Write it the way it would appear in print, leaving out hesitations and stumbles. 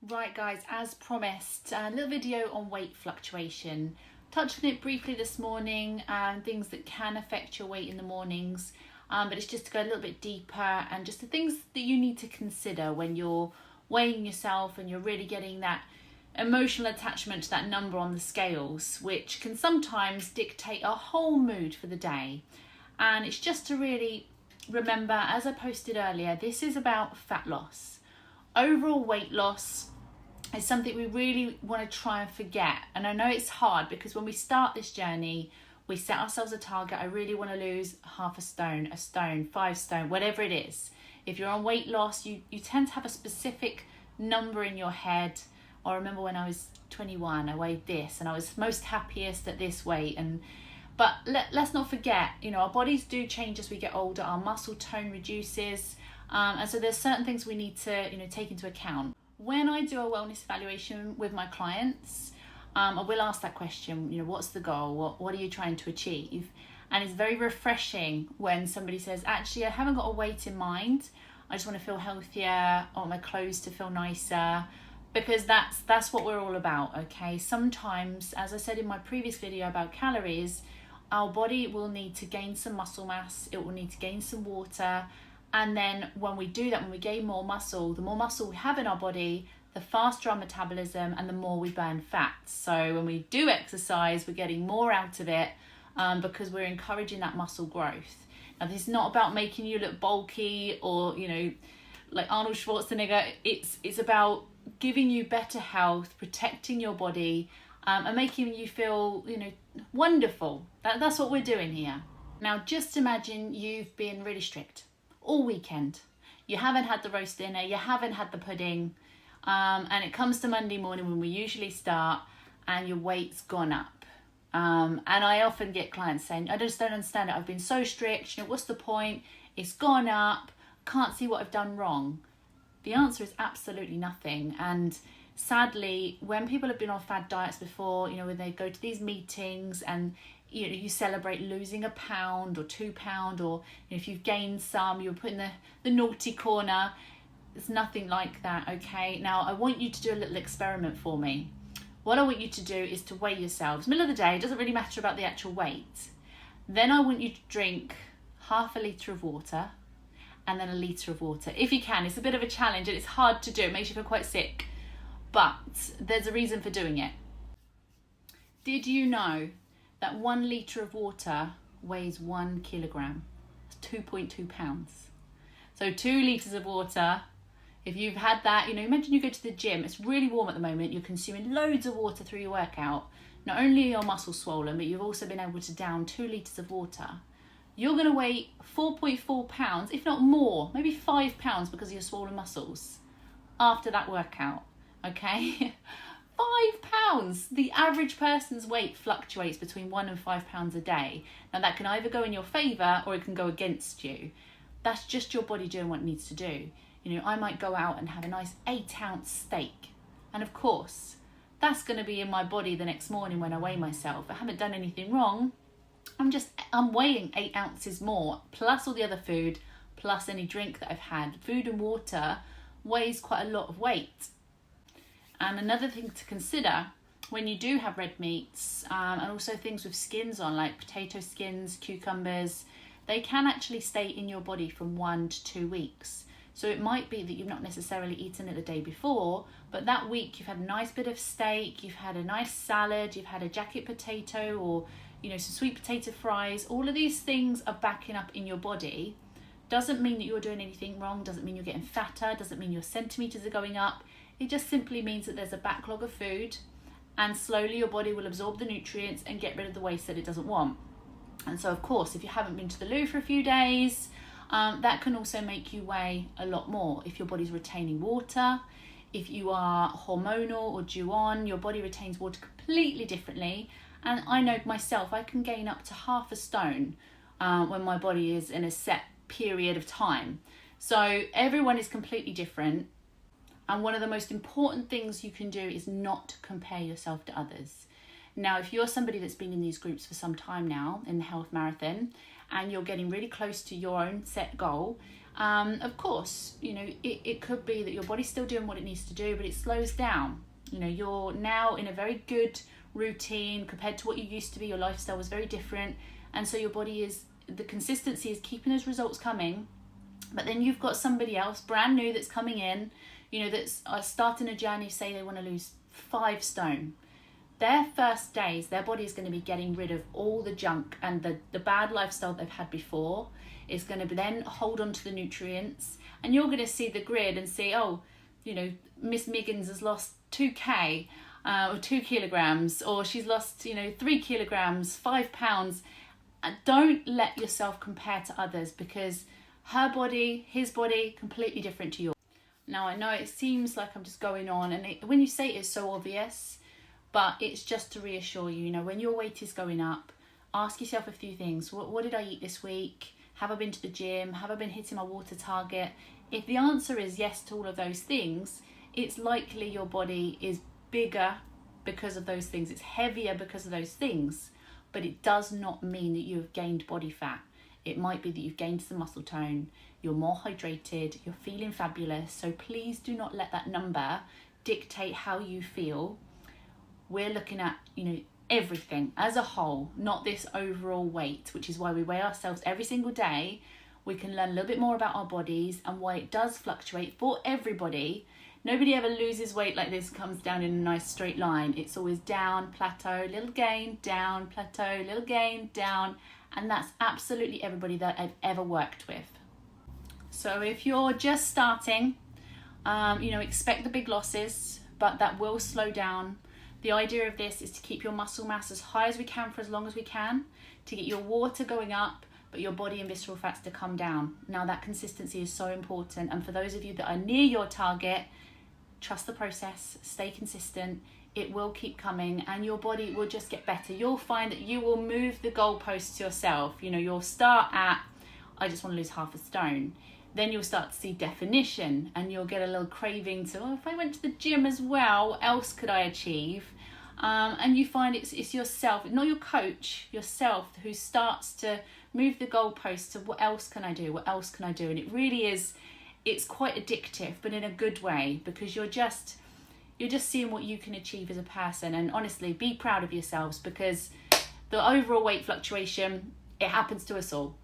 Right guys, as promised, a little video on weight fluctuation. Touched on it briefly this morning and things that can affect your weight in the mornings, but it's just to go a little bit deeper and just the things that you need to consider when you're weighing yourself and you're really getting that emotional attachment to that number on the scales, which can sometimes dictate our whole mood for the day. And it's just to really remember, as I posted earlier, this is about fat loss. Overall weight loss is something we really want to try and forget. And I know it's hard because when we start this journey, we set ourselves a target. I really want to lose half a stone, 5 stone, whatever it is. If you're on weight loss, you tend to have a specific number in your head. I remember when I was 21, I weighed this and I was most happiest at this weight. But let's not forget, our bodies do change as we get older. Our muscle tone reduces. And so there's certain things we need to take into account. When I do a wellness evaluation with my clients, I will ask that question, what's the goal? What are you trying to achieve? And it's very refreshing when somebody says, actually, I haven't got a weight in mind. I just want to feel healthier. I want my clothes to feel nicer. Because that's what we're all about, okay? Sometimes, as I said in my previous video about calories, our body will need to gain some muscle mass. It will need to gain some water. And then when we do that, when we gain more muscle, the more muscle we have in our body, the faster our metabolism and the more we burn fat. So when we do exercise, we're getting more out of it because we're encouraging that muscle growth. Now, this is not about making you look bulky or, like Arnold Schwarzenegger. It's about giving you better health, protecting your body, and making you feel, wonderful. That's what we're doing here. Now, just imagine you've been really strict all weekend. You haven't had the roast dinner, you haven't had the pudding, and it comes to Monday morning when we usually start and your weight's gone up. And I often get clients saying, I just don't understand it. I've been so strict, what's the point? It's gone up, can't see what I've done wrong. The answer is absolutely nothing. And sadly, when people have been on fad diets before, when they go to these meetings and you celebrate losing a pound or 2 pounds, or if you've gained some, you're put in the naughty corner. It's nothing like that, okay? Now, I want you to do a little experiment for me. What I want you to do is to weigh yourselves. Middle of the day, it doesn't really matter about the actual weight. Then I want you to drink half a litre of water and then a litre of water. If you can, it's a bit of a challenge and it's hard to do. It makes you feel quite sick, but there's a reason for doing it. Did you know that 1 litre of water weighs 1 kilogram? It's 2.2 pounds. So 2 litres of water, if you've had that, imagine you go to the gym, it's really warm at the moment, you're consuming loads of water through your workout. Not only are your muscles swollen, but you've also been able to down 2 litres of water. You're going to weigh 4.4 pounds, if not more, maybe 5 pounds because of your swollen muscles after that workout, okay? 5 pounds. The average person's weight fluctuates between 1 and 5 pounds a day. Now that can either go in your favour or it can go against you. That's just your body doing what it needs to do. I might go out and have a nice 8-ounce steak. And of course, that's going to be in my body the next morning when I weigh myself. I haven't done anything wrong. I'm weighing 8 ounces more, plus all the other food, plus any drink that I've had. Food and water weighs quite a lot of weight. And another thing to consider when you do have red meats, and also things with skins on, like potato skins, cucumbers, they can actually stay in your body from 1 to 2 weeks. So it might be that you've not necessarily eaten it the day before, but that week you've had a nice bit of steak, you've had a nice salad, you've had a jacket potato or some sweet potato fries. All of these things are backing up in your body. Doesn't mean that you're doing anything wrong, doesn't mean you're getting fatter, doesn't mean your centimetres are going up. It just simply means that there's a backlog of food and slowly your body will absorb the nutrients and get rid of the waste that it doesn't want. And so, of course, if you haven't been to the loo for a few days, that can also make you weigh a lot more. If your body's retaining water, if you are hormonal or due on, your body retains water completely differently. And I know myself, I can gain up to half a stone when my body is in a set period of time. So everyone is completely different. And one of the most important things you can do is not compare yourself to others. Now, if you're somebody that's been in these groups for some time now in the health marathon and you're getting really close to your own set goal, Of course, it could be that your body's still doing what it needs to do, but it slows down. You're now in a very good routine compared to what you used to be. Your lifestyle was very different, and so your body the consistency is keeping those results coming. But then you've got somebody else brand new that's coming in, that's starting a journey. Say they want to lose 5 stone. Their first days, their body is going to be getting rid of all the junk and the bad lifestyle they've had before. It's going to then hold on to the nutrients, and you're going to see the grid and see, Miss Miggins has lost 2k or 2 kilograms, or she's lost 3 kilograms, 5 pounds. Don't let yourself compare to others, because her body, his body, completely different to yours. Now, I know it seems like I'm just going on, and when you say it, it's so obvious, but it's just to reassure you. When your weight is going up, ask yourself a few things. What did I eat this week? Have I been to the gym? Have I been hitting my water target? If the answer is yes to all of those things, it's likely your body is bigger because of those things. It's heavier because of those things, but it does not mean that you have gained body fat. It might be that you've gained some muscle tone, you're more hydrated, you're feeling fabulous. So please do not let that number dictate how you feel. We're looking at, everything as a whole, not this overall weight, which is why we weigh ourselves every single day. We can learn a little bit more about our bodies and why it does fluctuate for everybody. Nobody ever loses weight like this, comes down in a nice straight line. It's always down, plateau, little gain, down, plateau, little gain, down. And that's absolutely everybody that I've ever worked with. So if you're just starting, expect the big losses, but that will slow down. The idea of this is to keep your muscle mass as high as we can for as long as we can, to get your water going up, but your body and visceral fats to come down. Now, that consistency is so important. And for those of you that are near your target, trust the process, stay consistent. It will keep coming, and your body will just get better. You'll find that you will move the goalposts yourself. You'll start at, I just want to lose half a stone. Then you'll start to see definition, and you'll get a little craving to, if I went to the gym as well, what else could I achieve? And you find it's yourself, not your coach, yourself, who starts to move the goalposts to what else can I do? What else can I do? And it really is, it's quite addictive, but in a good way, because you're just seeing what you can achieve as a person. And honestly, be proud of yourselves, because the overall weight fluctuation, it happens to us all.